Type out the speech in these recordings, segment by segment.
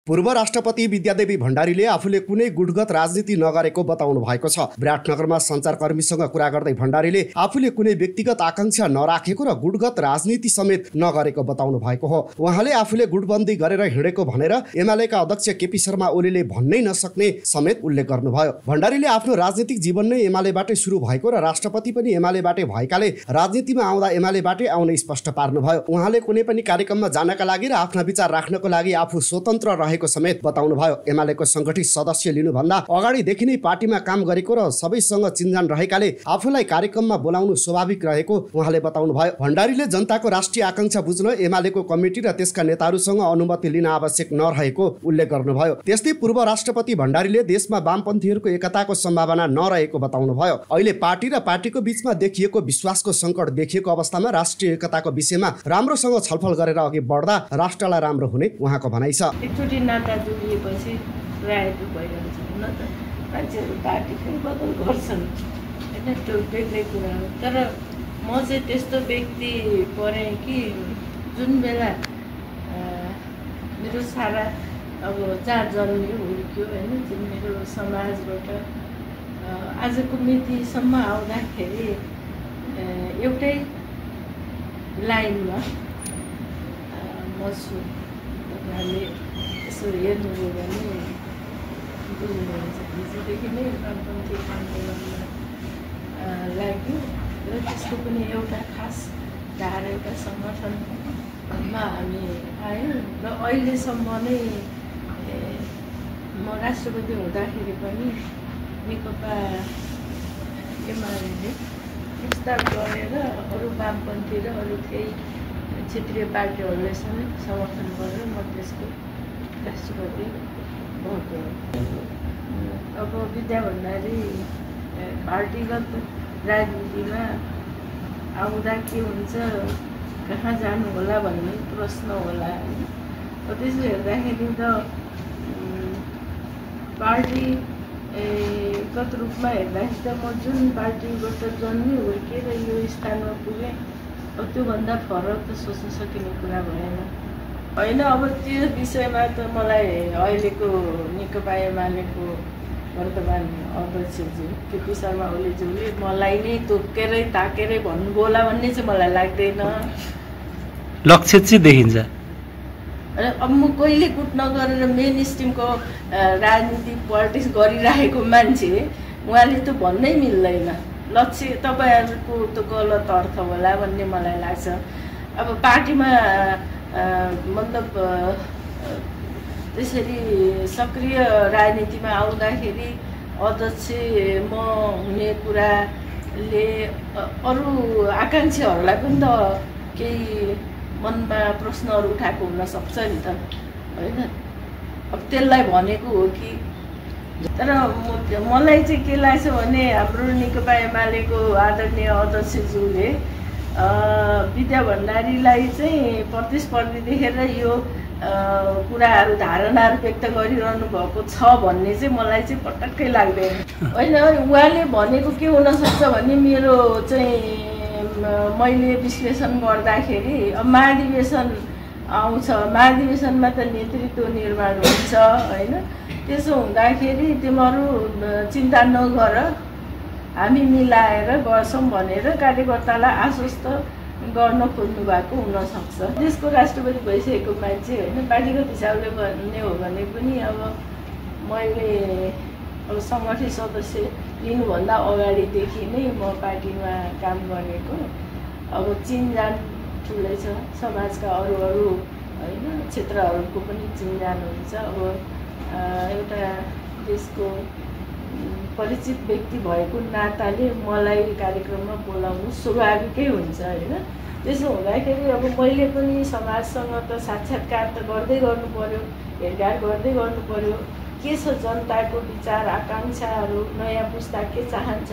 पूर्व राष्ट्रपति विद्यादेवी भण्डारीले आफूले कुनै गुटगत राजनीति नगरेको बताउनु भएको छ। विराटनगरमा सञ्चारकर्मीसँग कुरा गर्दै भण्डारीले आफूले कुनै व्यक्तिगत आकांक्षा नराखेको र गुटगत राजनीति समेत नगरेको बताउनु भएको हो। उहाँले आफूले गुटबन्दी गरेर हिँडेको भनेर एमालेका अध्यक्ष केपी शर्मा ओलीले भन्नै नसक्ने समेत उल्लेख गर्नुभयो। भण्डारीले आफ्नो राजनीतिक जीवन नै एमालेबाटै सुरु भएको र राष्ट्रपति पनि एमालेबाटै भएकाले राजनीतिमा आउँदा एमालेबाटै आउने स्पष्ट पार्नुभयो। उहाँले कुनै पनि कार्यक्रममा जानका लागि र आफ्ना विचार राख्नको लागि आफू स्वतन्त्र रहेको समेत बताउनुभयो। एमालेको संगठित सदस्य लिनुभन्दा अगाडिदेखि नै पार्टीमा काम गरेको र सबैसँग चिन्जान रहेकाले आफूलाई कार्यक्रममा बोलाउनु स्वाभाविक रहेको उहाँले बताउनुभयो। भण्डारीले जनताको राष्ट्रिय आकांक्षा बुझ्न एमालेको कमिटी र त्यसका नेताहरूसँग अनुमति लिन आवश्यक नरहेको उल्लेख गर्नुभयो। त्यस्तै पूर्व राष्ट्रपति भण्डारीले देशमा वामपन्थीहरूको एकताको सम्भावना नरहेको बताउनुभयो। अहिले पार्टी र पार्टीको बीचमा देखिएको विश्वासको सङ्कट देखिएको अवस्थामा राष्ट्रिय एकताको विषयमा राम्रोसँग छलफल गरेर अघि बढ्दा राष्ट्रलाई राम्रो हुने उहाँको भनाइ छ। एकचोटि नाता जोडिएपछि रायको भइरहन्छ हुन त मान्छेहरू पार्टी फेरबदल गर्छन् होइन, त्यो बेग्लै कुरा हो। तर म चाहिँ त्यस्तो व्यक्ति परेँ कि जुन बेला मेरो सारा अब जहाँ जन्मियो हुर्क्यो होइन, जुन मेरो समाजबाट आजको मितिसम्म आउँदाखेरि एउटै लाइनमा म छु। तपाईँहरूले यसो हेर्नुभयो भने बुझ्नुहुन्छ, हिजोदेखि नै वामपन्थी आन्दोलनमा लाग्यो र त्यसको पनि एउटा खास धारा एउटा सङ्गठनमा हामी आयौँ र अहिलेसम्म नै म राष्ट्रपति हुँदाखेरि पनि नेकपा एमाले प्रस्ताव गरेर अरू वामपन्थी र अरू केही क्षेत्रीय पार्टीहरूले समेत समर्थन गरेर म त्यसको राष्ट्रपति भएको। अब विद्या भण्डारी पार्टीगत राजनीतिमा आउँदा के हुन्छ, कहाँ जानु होला भन्ने प्रश्न होला होइन। त्यसो हेर्दाखेरि त पार्टीगत रूपमा हेर्दाखेरि त म जुन पार्टीबाट जन्मी हुर्केर यो स्थानमा पुगेँ त्योभन्दा फरक त सोच्न सकिने कुरा भएन होइन। अब त्यो विषयमा त मलाई अहिलेको नेकपा एमालेको वर्तमान अध्यक्षज्यू केपी शर्मा ओलीज्यूले मलाई नै तोकेरै ताकेरै भन्नुभयो होला भन्ने चाहिँ मलाई लाग्दैन। लक्ष्य चाहिँ देखिन्छ। अब म कहिले गुट नगरेर मेन स्ट्रिमको राजनीति पोलिटिक्स गरिरहेको मान्छे उहाँले त भन्नै मिल्दैन। लक्ष्य तपाईँहरूको त गलत अर्थ होला भन्ने मलाई लाग्छ। अब पार्टीमा मतलब त्यसरी सक्रिय राजनीतिमा आउँदाखेरि अध्यक्ष म हुने कुराले अरू आकाङ्क्षीहरूलाई पनि त केही मनमा प्रश्नहरू उठाएको हुनसक्छ नि त होइन। अब त्यसलाई भनेको हो कि, तर मलाई चाहिँ के लाग्छ भने हाम्रो नेकपा एमालेको आदरणीय अध्यक्षज्यूले विद्या भण्डारीलाई चाहिँ प्रतिस्पर्धी देखेर यो कुराहरू धारणाहरू व्यक्त गरिरहनु भएको छ भन्ने चाहिँ मलाई चाहिँ पटक्कै लाग्दैन होइन। उहाँले भनेको के हुनसक्छ भने मेरो चाहिँ मैले विश्लेषण गर्दाखेरि अब महाधिवेशन आउँछ, महाधिवेशनमा त नेतृत्व निर्माण हुन्छ होइन। त्यसो हुँदाखेरि तिमीहरू चिन्ता नगर, हामी मिलाएर गर्छौँ भनेर कार्यकर्तालाई आश्वस्त गर्न खोज्नु भएको हुनसक्छ। देशको राष्ट्रपति भइसकेको मान्छे होइन, पार्टीगत हिसाबले भन्ने हो भने पनि अब मैले अब सङ्गठित सदस्य लिनुभन्दा अगाडिदेखि नै म पार्टीमा काम गरेको। अब चिनजान ठुलै छ, समाजका अरू होइन क्षेत्रहरूको पनि चिनजान हुन्छ। अब एउटा देशको परिचित व्यक्ति भएको नाताले मलाई कार्यक्रममा बोलाउनु स्वाभाविकै हुन्छ होइन। त्यसो हुँदाखेरि अब मैले पनि समाजसँग त साक्षात्कार त गर्दै गर्नु पर्यो, हेरगाह गर्दै गर्नु पर्यो। के छ जनताको विचार आकाङ्क्षाहरू, नयाँ पुस्ता के चाहन्छ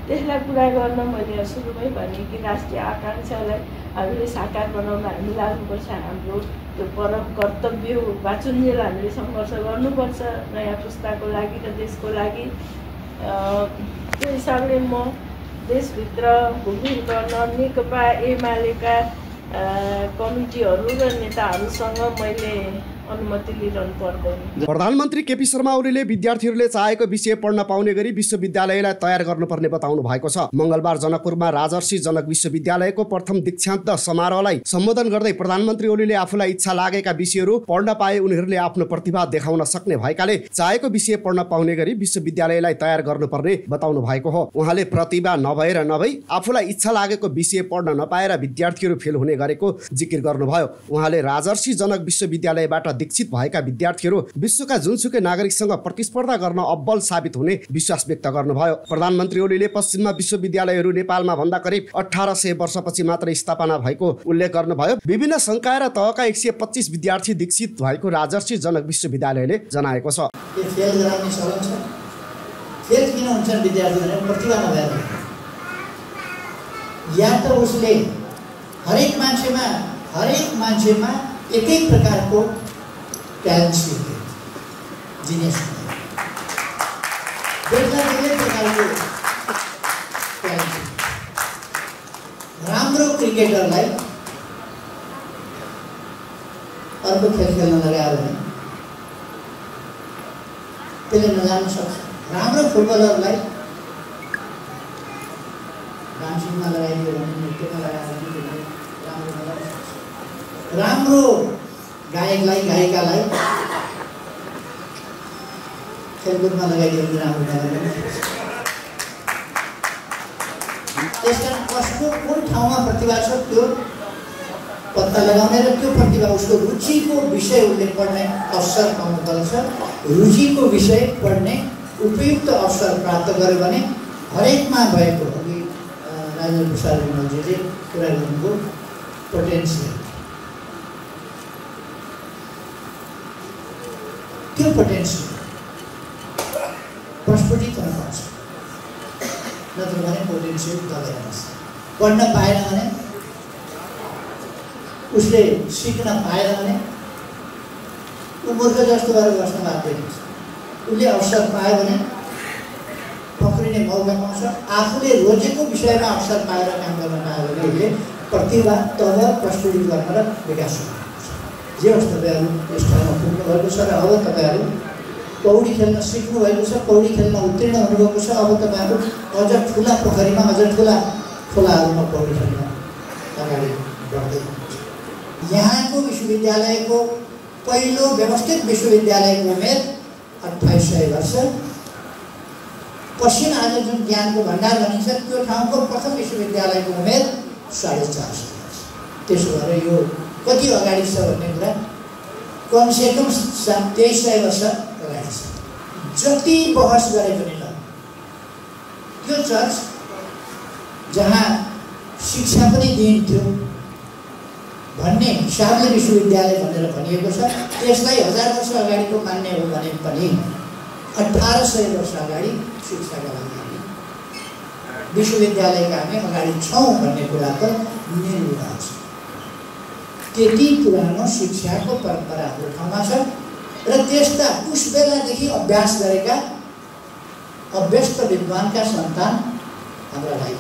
त्यसलाई पुरा गर्न मैले सुरुमै भने कि राष्ट्रिय आकाङ्क्षालाई हामीले साकार बनाउन हामी लाग्नुपर्छ। हाम्रो त्यो परम कर्तव्य हो, बाँचुन्जेल हामीले सङ्घर्ष गर्नुपर्छ नयाँ पुस्ताको लागि र देशको लागि। त्यो हिसाबले म देशभित्र घुमघुम गर्न नेकपा एमालेका कमिटीहरू र नेताहरूसँग मैले अनुमति लिइरहनु पर्दैन। प्रधानमन्त्री केपी शर्मा ओलीले विद्यार्थीहरूले चाहेको विषय पढ्न पाउने गरी विश्वविद्यालयलाई तयार गर्नुपर्ने बताउनु भएको छ। मंगलबार जनकपुरमा राजर्षि जनक विश्वविद्यालयको प्रथम दीक्षान्त समारोहलाई सम्बोधन गर्दै प्रधानमन्त्री ओलीले आफूलाई इच्छा लागेका विषयहरू पढ्न पाए उनीहरूले आफ्नो प्रतिभा देखाउन सक्ने भएकाले चाहेको विषय पढ्न पाउने गरी विश्वविद्यालयलाई तयार गर्नुपर्ने बताउनु भएको हो। उहाँले प्रतिभा नभएर नभई आफूलाई इच्छा लागेको विषय पढ्न नपाएर विद्यार्थीहरू फेल हुने गरेको जिकिर गर्नुभयो। उहाँले राजर्षि जनक विश्वविद्यालयबाट दीक्षित भएका विद्यार्थीहरू विश्वका जुनसुकै नागरिकसँग प्रतिस्पर्धा गर्न अब्बल साबित हुने विश्वास व्यक्त गर्नुभयो। प्रधानमन्त्री ओलीले पश्चिममा विश्वविद्यालयहरू नेपालमा भन्दा करिब 1800 वर्षपछि मात्र स्थापना भएको उल्लेख गर्नुभयो। विभिन्न संकाय र तहका 125 विद्यार्थी दीक्षित भएको राजर्षि जनक विश्वविद्यालयले जनाएको छ। फेल किन हुन्छन् विद्यार्थी भने प्रतिभा नभएर, या त उसले हरेक मान्छेमा एकै प्रकारको ट्यालेन्ट सिक्यो, जिनियस बेग्लै प्रकारको ट्यालेन्ट। राम्रो क्रिकेटरलाई अर्को खेल खेल्न लगायो भने त्यसले नजान्न सक्छ। राम्रो फुटबलरलाई डान्सिङमा लगाइदियो भने, नृत्यमा लगायो भने राम्रो नजान्न सक्छ। राम्रो गायकलाई गायिकालाई खेलकुदमा लगाइदियो भने राम्रो नजान्न सक्छ। त्यसकारण कसको कुन ठाउँमा प्रतिभा छ त्यो पत्ता लगाउने र त्यो प्रतिभा उसको रुचिको विषय उसले पढ्ने अवसर पाउनुपर्छ। रुचिको विषय पढ्ने उपयुक्त अवसर प्राप्त गर्यो भने हरेकमा भएको, अघि राजेन्द्र प्रसाद विमलजीले कुरा गर्नुभयो, पोटेन्सियल, त्यो पोटेन्सियल प्रस्फुटित हुनुपर्छ। नत्र भने पोटेन्सियल दबेर बस्छ। पढ्न पाएन भने, उसले सिक्न पाएन भने ऊ मूर्ख जस्तो गरेर बस्न बाध्य हुन्छ। उसले अवसर पायो भने पक्रिने मौका पाउँछ। आफूले रोजेको विषयमा अवसर पाएर काम गर्न पायो भने उसले प्रतिभा तब प्रस्फुटित गर्न र विकास हुन्छ। जे होस्, तपाईँहरू यस ठाउँमा पुग्नुभएको छ र अब तपाईँहरू पौडी खेल्न सिक्नुभएको छ, पौडी खेल्न उत्तीर्ण हुनुभएको छ। अब तपाईँहरू अझ ठुला पोखरीमा, अझ ठुला खोलाहरूमा पौडी खेल्न अगाडि बढ्दै हुनुहुन्छ। यहाँको विश्वविद्यालयको पहिलो व्यवस्थित विश्वविद्यालयको उमेर 2800 वर्ष। पश्चिम आज जुन ज्ञानको भण्डार भनिन्छ त्यो ठाउँको प्रथम विश्वविद्यालयको उमेर 450 वर्ष। त्यसो भएर यो कति अगाडि छ भन्ने कुरा कमसेकम 2300 वर्ष अगाडि छ। जति बहस गरे पनि ल, त्यो चर्च जहाँ शिक्षा पनि दिइन्थ्यो भन्ने हिसाबले विश्वविद्यालय भनेर भनिएको छ, त्यसलाई 1000 वर्ष अगाडिको मान्ने हो भने पनि 1800 वर्ष अगाडि शिक्षाका लागि विश्वविद्यालयका हामी अगाडि छौँ भन्ने कुरा त निर्विवाद छ। त्यति पुरानो शिक्षाको परम्परा हाम्रो ठाउँमा छ र त्यस्ता उस बेलादेखि अभ्यास गरेका अभ्यस्त विद्वानका सन्तान हाम्रा भाइ।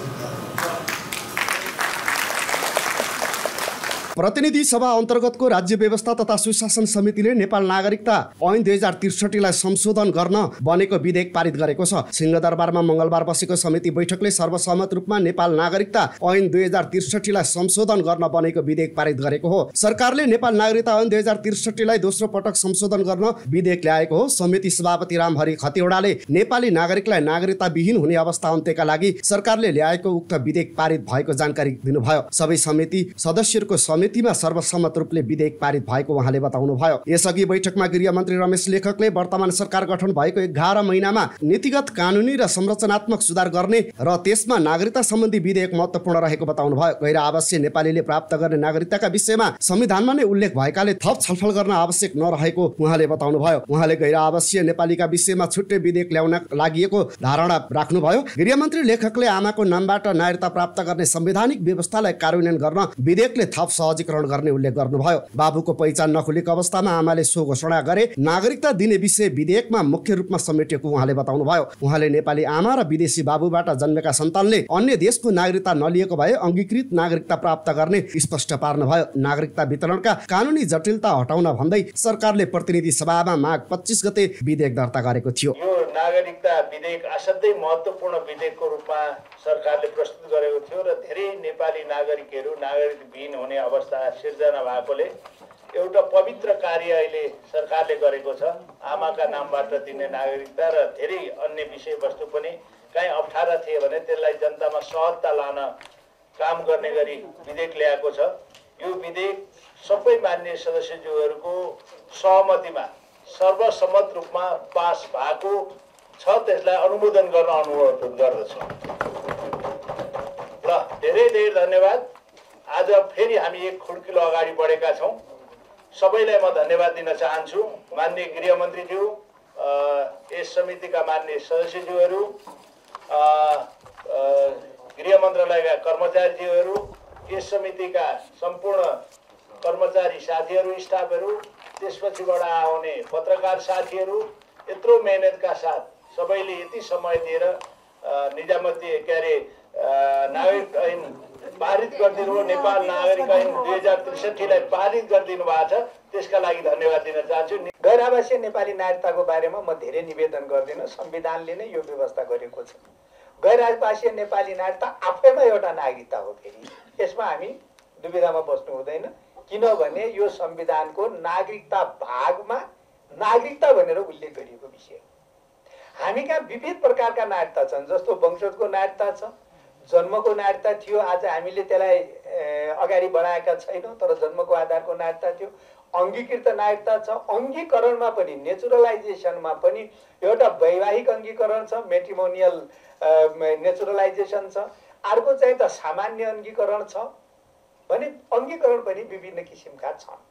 प्रतिनिधि सभा अन्तर्गतको राज्य व्यवस्था तथा सुशासन समितिले नेपाल नागरिकता ऐन 2063लाई संशोधन गर्न बनेको विधेयक पारित गरेको छ। सिंहदरबारमा मंगलबार बसेको समिति बैठकले सर्वसम्मत रूपमा नेपाल नागरिकता ऐन 2063लाई संशोधन गर्न बनेको विधेयक पारित गरेको हो। सरकारले नेपाल नागरिकता ऐन 2063लाई दोस्रो पटक संशोधन गर्न विधेयक ल्याएको हो। समिति सभापति रामहरि खतिवडाले नेपाली नागरिकलाई नागरिकता विहीन हुने अवस्था अन्त्यका लागि सरकारले ल्याएको उक्त विधेयक पारित भएको जानकारी दिनुभयो। सबै समिति सदस्यहरूको समितिमा सर्वसम्मत रूपले विधेयक पारित भएको उहाँले बताउनुभयो। यसअघि बैठकमा गृहमन्त्री रमेश लेखकले वर्तमान सरकार गठन भएको 11 महिनामा नीतिगत, कानुनी र संरचनात्मक सुधार गर्ने र त्यसमा नागरिकता सम्बन्धी विधेयक महत्त्वपूर्ण रहेको बताउनुभयो। गैर आवासीय नेपालीले प्राप्त गर्ने नागरिकताका विषयमा संविधानमा नै उल्लेख भएकाले थप छलफल गर्न आवश्यक नरहेको उहाँले बताउनुभयो। उहाँले गैर आवासीय नेपालीका विषयमा छुट्टै विधेयक ल्याउन लागि धारणा राख्नुभयो। गृहमन्त्री लेखकले आमाको नामबाट नागरिकता प्राप्त गर्ने संवैधानिक व्यवस्थालाई कार्यान्वयन गर्न विधेयकले थप सहजीकरण गर्ने उल्लेख गर्नुभयो। बाबुको पहिचान नखुलेको अवस्थामा आमाले सो घोषणा गरे नागरिकता दिने विषय विधेयकमा मुख्य रूपमा समेटिएको उहाँले बताउनुभयो। उहाँले नेपाली आमा र विदेशी बाबुबाट जन्मेका सन्तानले अन्य देशको नागरिकता नलिएको भए अङ्गीकृत नागरिकता प्राप्त गर्ने स्पष्ट पार्नुभयो। नागरिकता वितरणका कानुनी जटिलता हटाउन भन्दै सरकारले प्रतिनिधि सभामा माघ 25 गते विधेयक दर्ता गरेको थियो। यो नागरिकता विधेयक असाध्यै महत्त्वपूर्ण विधेयकको रूपमा सरकारले प्रस्तुत गरेको थियो र धेरै नेपाली नागरिकहरू नागरिकविहीन हुने अवस्था सिर्जना भएकोले एउटा पवित्र कार्य अहिले सरकारले गरेको छ। आमाका नामबाट दिने नागरिकता र धेरै अन्य विषयवस्तु पनि कहीँ अप्ठ्यारा थिए भने त्यसलाई जनतामा सहजता लान काम गर्ने गरी विधेयक ल्याएको छ। यो विधेयक सबै मान्य सदस्यज्यूहरूको सहमतिमा सर्वसम्मत रूपमा पास भएको छ। त्यसलाई अनुमोदन गर्न अनुरोध गर्दछु। ल धेरै धेरै धन्यवाद। आज फेरि हामी एक खुड्किलो अगाडि बढेका छौँ। सबैलाई म धन्यवाद दिन चाहन्छु। माननीय गृहमन्त्रीज्यू, यस समितिका मान्य सदस्यज्यूहरू, गृह मन्त्रालयका कर्मचारीज्यूहरू, यस समितिका सम्पूर्ण कर्मचारी साथीहरू, स्टाफहरू, त्यसपछिबाट आउने पत्रकार साथीहरू, यत्रो मेहनतका साथ सबैले यति समय दिएर निजामती नागरिक ऐन पारित गरिदिनु, नेपाल नागरिक ऐन 2063लाई पारित गरिदिनु भएको छ। त्यसका लागि धन्यवाद दिन चाहन्छु। गैर आवासीय नेपाली नागरिकताको बारेमा म धेरै निवेदन गर्दिनँ। संविधानले नै यो व्यवस्था गरेको छ। गैर आवासीय नेपाली नागरिकता आफैमा एउटा नागरिकता हो। फेरि यसमा हामी दुविधामा बस्नु हुँदैन, किनभने यो संविधानको नागरिकता भागमा नागरिकता भनेर उल्लेख गरिएको विषय हो। हामी कहाँ विविध प्रकारका नागरिकता छन्, जस्तो वंशजको नागरिकता छ, जन्मको नागरिकता थियो। आज हामीले त्यसलाई अगाडि बढाएका छैनौँ, तर जन्मको आधारको नागरिकता थियो। अङ्गीकृत नागरिकता छ। अङ्गीकरणमा पनि नेचुरलाइजेसनमा पनि एउटा वैवाहिक अङ्गीकरण छ, मेट्रिमोनियल नेचुरलाइजेसन छ। अर्को चाहिँ त सामान्य अङ्गीकरण छ भने अङ्गीकरण पनि विभिन्न किसिमका छन्।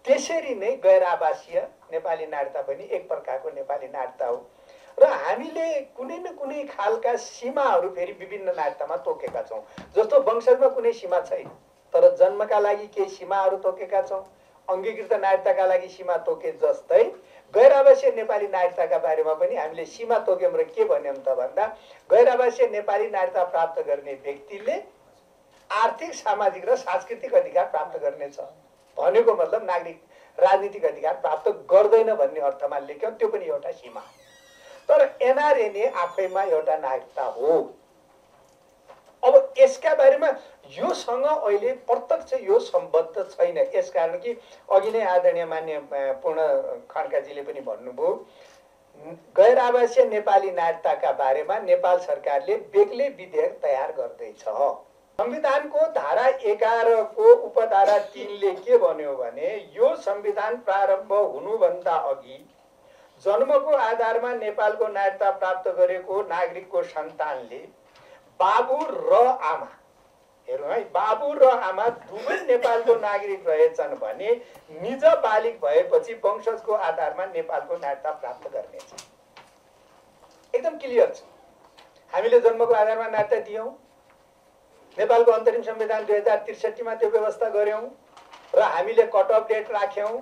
त्यसरी नै गैर आवासीय नेपाली नागरिकता पनि एक प्रकारको नेपाली नागरिकता हो र हामीले कुनै न कुनै खालका सीमाहरू फेरि विभिन्न नागरिकतामा तोकेका छौँ। जस्तो वंशजमा कुनै सीमा छैन, तर जन्मका लागि केही सीमाहरू तोकेका छौँ। अङ्गीकृत नागरिकताका लागि सीमा तोके जस्तै गैर आवासीय नेपाली नागरिकताका बारेमा पनि हामीले सीमा तोक्यौँ र के भन्यौँ त भन्दा गैर आवासीय नेपाली नागरिकता प्राप्त गर्ने व्यक्तिले आर्थिक, सामाजिक र सांस्कृतिक अधिकार प्राप्त गर्नेछ भनेको मतलब नागरिक राजनीतिक अधिकार प्राप्त गर्दैन भन्ने अर्थमा लेख्यौँ। त्यो पनि एउटा सीमा। तर एनआरएनए आफैमा एउटा नागरिकता हो। अब यसका बारेमा योसँग अहिले प्रत्यक्ष यो सम्बद्ध छैन। यसकारण कि अघि नै आदरणीय मान्य पूर्ण खड्काजीले पनि भन्नुभयो, गैर आवासीय नेपाली नागरिकताका बारेमा नेपाल सरकारले बेग्लै विधेयक तयार गर्दैछ। संविधानको धारा 11 को उपधारा 3ले के भन्यो भने यो संविधान प्रारम्भ हुनुभन्दा अघि जन्मको आधारमा नेपालको नागरिकता प्राप्त गरेको नागरिकको सन्तानले बाबु र आमा, हेर्नु है, बाबु र आमा दुवै नेपालको नागरिक रहेछन् भने निज बालिक भएपछि वंशजको आधारमा नेपालको नागरिकता प्राप्त गर्नेछ। एकदम क्लियर छ। हामीले जन्मको आधारमा नागरिकता दियौँ। नेपालको अन्तरिम संविधान 2063मा त्यो व्यवस्था गर्यौँ र हामीले कट अफ डेट राख्यौँ।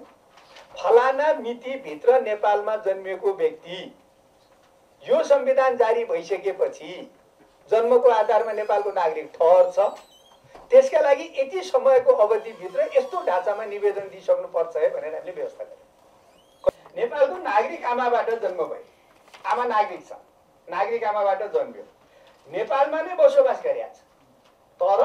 फलाना मितिभित्र नेपालमा जन्मिएको व्यक्ति यो संविधान जारी भइसकेपछि जन्मको आधारमा नेपालको नागरिक ठहर्छ। त्यसका लागि यति समयको अवधिभित्र यस्तो ढाँचामा निवेदन दिइसक्नुपर्छ है भनेर हामीले व्यवस्था गर्यौँ। नेपालको नागरिक आमाबाट जन्म भयो, आमा नागरिक छ, नागरिक आमाबाट जन्मियो, नेपालमा नै बसोबास गरेका छ, तर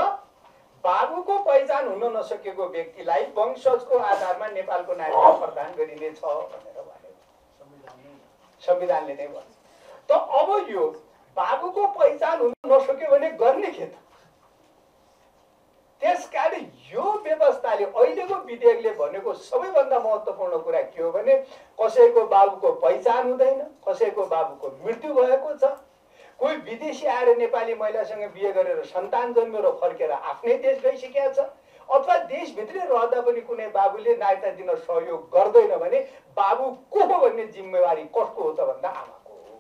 बाबुको पहिचान हुन नसकेको व्यक्तिलाई वंशजको आधारमा नेपालको नागरिकता प्रदान गरिनेछ भनेर भन्यो। संविधानले नै भन्छ। त अब यो बाबुको पहिचान हुन नसक्यो भने गर्ने के त? त्यसकारण यो व्यवस्थाले अहिलेको विधेयकले भनेको सबैभन्दा महत्त्वपूर्ण कुरा के हो भने कसैको बाबुको पहिचान हुँदैन, कसैको बाबुको मृत्यु भएको छ, कोही विदेशी आएर नेपाली महिलासँग बिहे गरेर सन्तान जन्मियो र फर्केर आफ्नै देश गइसकेका छ, अथवा देशभित्रै रहँदा पनि कुनै बाबुले नागरिकता दिन सहयोग गर्दैन भने बाबु को हो भन्ने जिम्मेवारी कसको हो त भन्दा आमाको हो।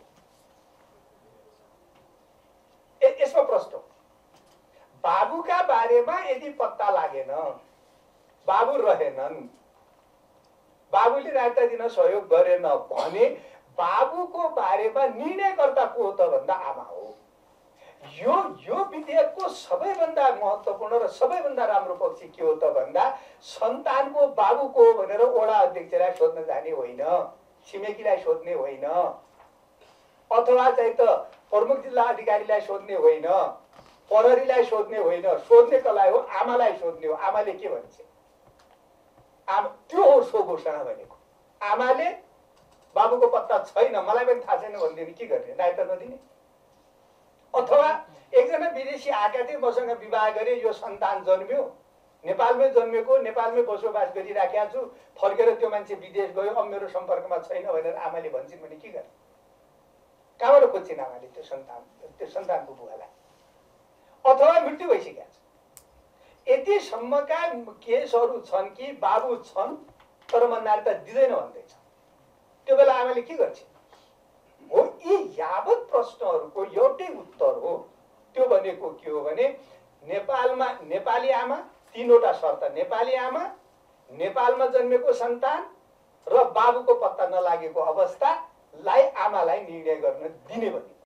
यसमा प्रश्न, बाबुका बारेमा यदि पत्ता लागेन, बाबु रहेनन्, बाबुले नागरिकता दिन सहयोग गरेन भने बाबुको बारेमा निर्णयकर्ता को हो त भन्दा आमा हो। यो विधेयकको सबैभन्दा महत्त्वपूर्ण र सबैभन्दा राम्रो पक्ष के हो त भन्दा सन्तानको बाबु को हो भनेर वडा अध्यक्षलाई सोध्न जाने होइन, छिमेकीलाई सोध्ने होइन, अथवा चाहिँ त प्रमुख जिल्ला अधिकारीलाई सोध्ने होइन, प्रहरीलाई सोध्ने होइन, सोध्ने कसलाई हो? आमालाई सोध्ने हो। आमाले के भन्छ? त्यो हो सो घोषणा भनेको। आमाले बाबुको पत्ता छैन, मलाई पनि थाहा छैन भनिदिने के गर्ने? नागरिकता नदिने? अथवा एकजना विदेशी आएका थिए, मसँग विवाह गरे, यो सन्तान जन्म्यो, नेपालमै जन्मेको, नेपालमै बसोबास गरिराखेका छु, फर्केर त्यो मान्छे विदेश गयो, अब मेरो सम्पर्कमा छैन भनेर आमाले भन्छन् भने के गर्ने? कहाँबाट खोज्छिन् आमाले त्यो सन्तानको बुवालाई? अथवा मृत्यु भइसकेका छ। यतिसम्मका केसहरू छन् कि बाबु छन् तर म नागरिकता दिँदैन भन्दैछ। त्यो बेला आमाले के गर्छ? हो, यी यावत प्रश्नहरूको एउटै उत्तर हो। त्यो भनेको के हो भने नेपालमा नेपाली आमा, 3वटा शर्त, नेपाली आमा, नेपालमा जन्मेको सन्तान र बाबुको पत्ता नलागेको अवस्थालाई आमालाई निर्णय गर्न दिने भन्ने।